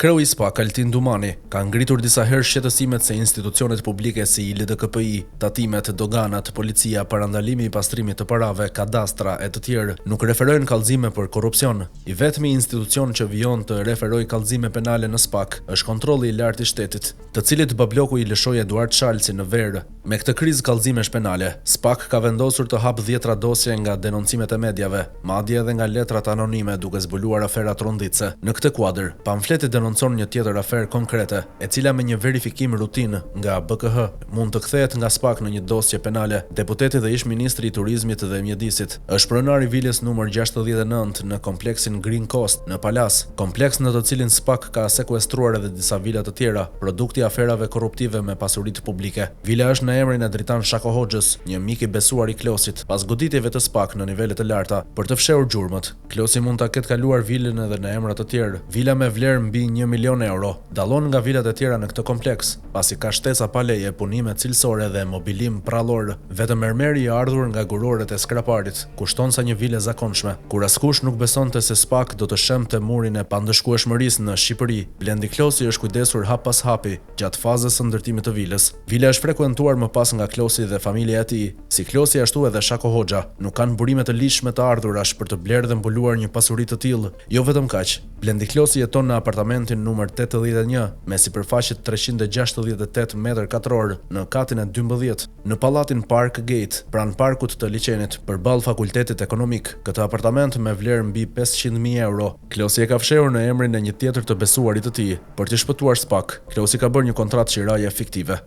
Kreu i SPAK, Altin Dumani, ka ngritur disa herë shqetësimet se institucionet publike si LDKPI, tatimet, doganat, policia, parandalimi i pastrimit të parave, kadastra e të tjerë nuk referojnë kallëzime për korrupsion. I vetmi institucion që vijon të referoj kallëzime penale në SPAK është kontrolli i lartë i shtetit, të cilit babloku i lëshoi Eduard Shalci në verë. Me këtë krizë kallëzimesh penale, SPAK ka vendosur të hap 10 dosje nga denoncimet e mediave, madje edhe nga letrat anonime duke zbuluar afera Trondice. Në këtë kuadër, pamfleti denonson një tjetër aferë konkrete, e cila me një verifikim rutin nga BKH mund të kthehet nga SPAK në një dosje penale. Deputeti dhe ish ministri i turizmit dhe mjedisit është pronar i vilës numër 69 në kompleksin Green Coast në Palas, kompleks në të cilin SPAK ka sekuestruar edhe disa vila të tjera, produkti aferave korruptive me pasuritë publike. Vila është në emrin e Dritan Shako Hoxhës, një mik i besuar i Klosit, pas goditjeve të SPAK në nivele të larta për të fshehur gjurmët. Klosi mund ta ketë kaluar vilën edhe në emra të tjerë. Vila me vlerë mbi 1 milion euro dallon nga vilat e tjera në këtë kompleks, pasi ka shtesa pa leje, punime cilësore dhe mobilim prallor. Vetëm mermeri i ardhur nga guroret e skraparit kushton sa një vilë e zakonshme. Kur askush nuk besonte se SPAK do të shemte murin e pandëshkueshmërisë në Shqipëri, Blendi Klosi është kujdesur hap pas hapi gjatë fazës së ndërtimit të vilës. Vila është frekuentuar më pas nga Klosi dhe familja e tij. Si Klosi ashtu edhe Shako Hoxha nuk kanë burime të ligjshme të ardhurash për të blerë dhe mbuluar një pasuri të tillë. Jo vetëm kaq, Blendi Klosi jeton në apartamentin numër 81 me sipërfaqe 368 metër katror në katin e 12 në pallatin Park Gate, pranë parkut të liçenit përballë fakultetit ekonomik. Këtë apartament me vlerë mbi 500.000 euro, Klosi e ka fshehur në emrin e një tjetër të besuarit të tij. Për të shpëtuar SPAK, Klosi ka bërë një kontratë qiraje fiktive.